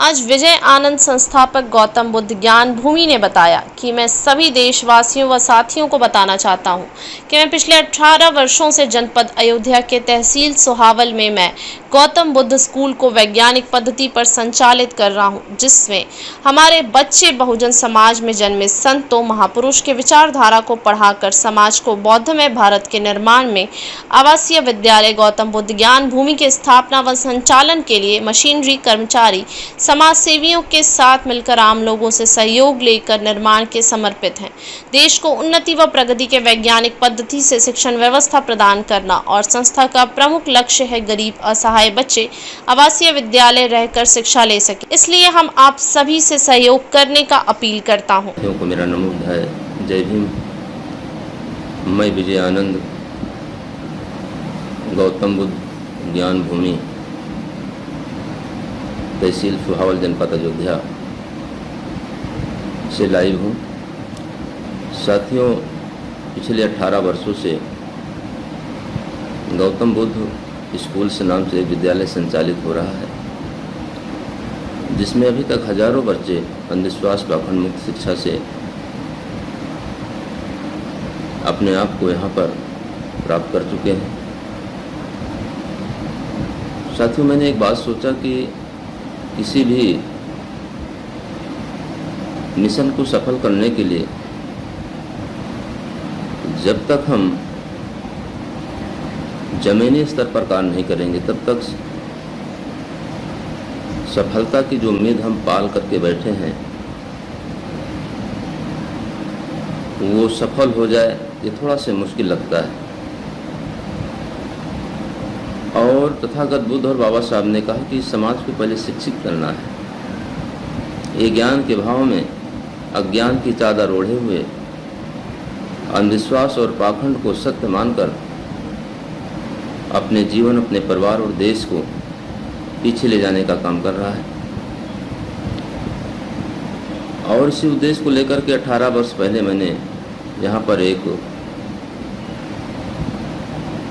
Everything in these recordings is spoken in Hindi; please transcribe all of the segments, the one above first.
आज विजय आनंद संस्थापक गौतम बुद्ध ज्ञान भूमि ने बताया कि मैं सभी देशवासियों व साथियों को बताना चाहता हूं कि मैं पिछले 18 वर्षों से जनपद अयोध्या के तहसील सोहावल में मैं गौतम बुद्ध स्कूल को वैज्ञानिक पद्धति पर संचालित कर रहा हूं, जिसमें हमारे बच्चे बहुजन समाज में जन्मे संतों महापुरुष के विचारधारा को पढ़ाकर समाज को बौद्धमय भारत के निर्माण में आवासीय विद्यालय गौतम बुद्ध ज्ञान भूमि की स्थापना व संचालन के लिए मशीनरी, कर्मचारी, समाज सेवियों के साथ मिलकर आम लोगों से सहयोग लेकर निर्माण के समर्पित हैं। देश को उन्नति व प्रगति के वैज्ञानिक पद्धति से शिक्षण व्यवस्था प्रदान करना और संस्था का प्रमुख लक्ष्य है गरीब असहाय बच्चे आवासीय विद्यालय रहकर शिक्षा ले सके। इसलिए हम आप सभी से सहयोग करने का अपील करता हूँ। मेरा नमूद है। जय भीम। मैं विजय आनंद गौतम बुद्ध ज्ञान भूमि तहसील सोहावल जनपद अयोध्या से लाइव हूँ। साथियों, पिछले 18 वर्षों से गौतम बुद्ध स्कूल से नाम से एक विद्यालय संचालित हो रहा है, जिसमें अभी तक हजारों बच्चे अंधविश्वास पाखंड मुक्त शिक्षा से अपने आप को यहाँ पर प्राप्त कर चुके हैं। साथियों, मैंने एक बात सोचा कि किसी भी मिशन को सफल करने के लिए जब तक हम जमीनी स्तर पर कार्य नहीं करेंगे, तब तक सफलता की जो उम्मीद हम पाल करके बैठे हैं वो सफल हो जाए, ये थोड़ा सा मुश्किल लगता है। और तथागत बुद्ध और बाबा साहब ने कहा कि समाज को पहले शिक्षित करना है। ये ज्ञान के भाव में अज्ञान की चादर ओढ़े हुए अंधविश्वास और पाखंड को सत्य मानकर अपने जीवन, अपने परिवार और देश को पीछे ले जाने का काम कर रहा है। और इसी उद्देश्य को लेकर के 18 वर्ष पहले मैंने यहाँ पर एक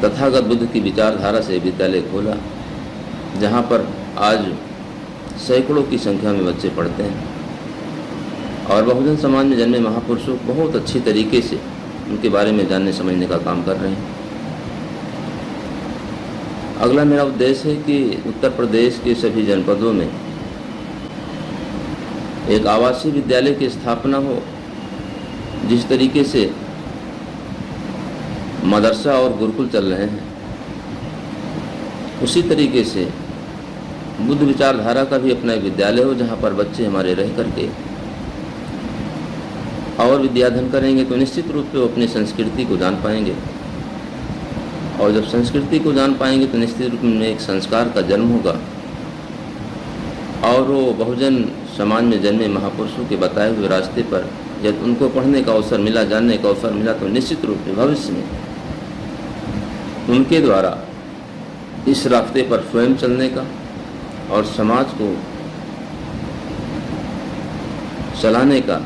तथागत बुद्ध की विचारधारा से विद्यालय खोला, जहाँ पर आज सैकड़ों की संख्या में बच्चे पढ़ते हैं और बहुजन समाज में जन्मे महापुरुषों को बहुत अच्छी तरीके से उनके बारे में जानने समझने का काम कर रहे हैं। अगला मेरा उद्देश्य है कि उत्तर प्रदेश के सभी जनपदों में एक आवासीय विद्यालय की स्थापना हो। जिस तरीके से मदरसा और गुरुकुल चल रहे हैं, उसी तरीके से बुद्ध विचारधारा का भी अपना एक विद्यालय हो, जहाँ पर बच्चे हमारे रह करके और विद्याधन करेंगे तो निश्चित रूप से वो अपनी संस्कृति को जान पाएंगे। और जब संस्कृति को जान पाएंगे तो निश्चित रूप में एक संस्कार का जन्म होगा और वो बहुजन समाज में जन्मे महापुरुषों के बताए हुए रास्ते पर जब उनको पढ़ने का अवसर मिला, जानने का अवसर मिला, तो निश्चित रूप से भविष्य में उनके द्वारा इस रास्ते पर स्वयं चलने का और समाज को चलाने का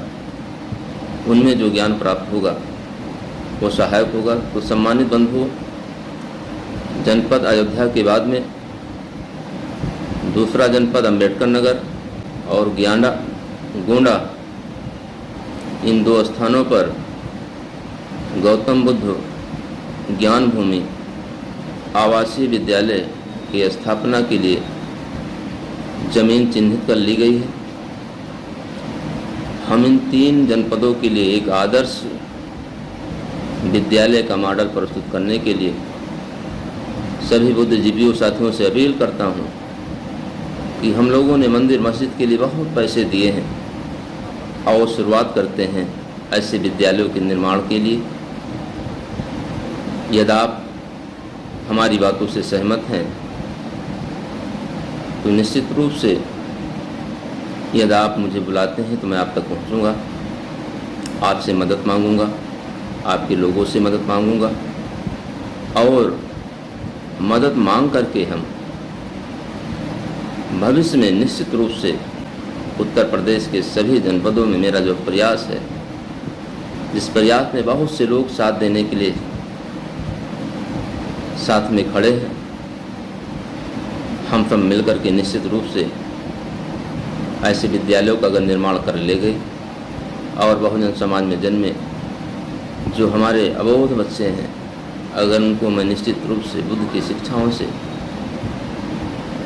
उनमें जो ज्ञान प्राप्त होगा वो सहायक होगा। तो सम्मानित बंधुओं, जनपद अयोध्या के बाद में दूसरा जनपद अम्बेडकर नगर और गोंडा, इन दो स्थानों पर गौतम बुद्ध ज्ञान भूमि आवासीय विद्यालय की स्थापना के लिए जमीन चिन्हित कर ली गई है। हम इन 3 जनपदों के लिए एक आदर्श विद्यालय का मॉडल प्रस्तुत करने के लिए सभी बुद्धिजीवियों साथियों से अपील करता हूँ कि हम लोगों ने मंदिर मस्जिद के लिए बहुत पैसे दिए हैं और शुरुआत करते हैं ऐसे विद्यालयों के निर्माण के लिए। यदि आप हमारी बातों से सहमत हैं तो निश्चित रूप से यदि आप मुझे बुलाते हैं तो मैं आप तक पहुंचूंगा, आपसे मदद मांगूंगा, आपके लोगों से मदद मांगूंगा और मदद मांग करके हम भविष्य में निश्चित रूप से उत्तर प्रदेश के सभी जनपदों में मेरा जो प्रयास है, जिस प्रयास में बहुत से लोग साथ देने के लिए साथ में खड़े हैं, हम सब मिलकर के निश्चित रूप से ऐसे विद्यालयों का अगर निर्माण कर ले गए और बहुजन समाज में जन्मे जो हमारे अबोध बच्चे हैं, अगर उनको मैं निश्चित रूप से बुद्ध की शिक्षाओं से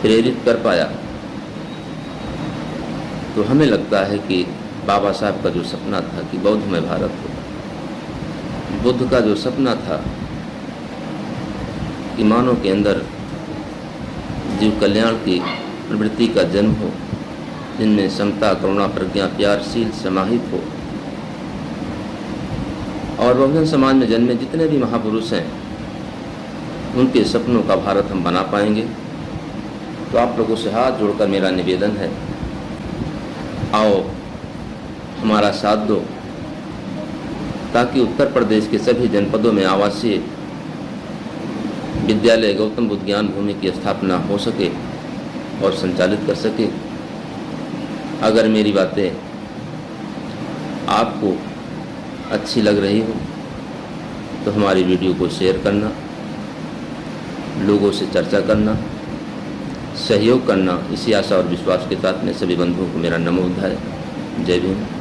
प्रेरित कर पाया तो हमें लगता है कि बाबा साहब का जो सपना था कि बौद्धमय भारत हो, बुद्ध का जो सपना था कि मानव के अंदर जीव कल्याण की प्रवृत्ति का जन्म हो, जिनमें समता, करुणा, प्रज्ञा, प्यारशील समाहित हो, और बहुजन समाज में जन्मे जितने भी महापुरुष हैं उनके सपनों का भारत हम बना पाएंगे। तो आप लोगों से हाथ जोड़कर मेरा निवेदन है, आओ हमारा साथ दो ताकि उत्तर प्रदेश के सभी जनपदों में आवासीय विद्यालय गौतम बुद्ध ज्ञान भूमि की स्थापना हो सके और संचालित कर सके। अगर मेरी बातें आपको अच्छी लग रही हो तो हमारी वीडियो को शेयर करना, लोगों से चर्चा करना, सहयोग करना, इसी आशा और विश्वास के साथ में सभी बंधुओं को मेरा नमो बुद्धाय। जय भीम।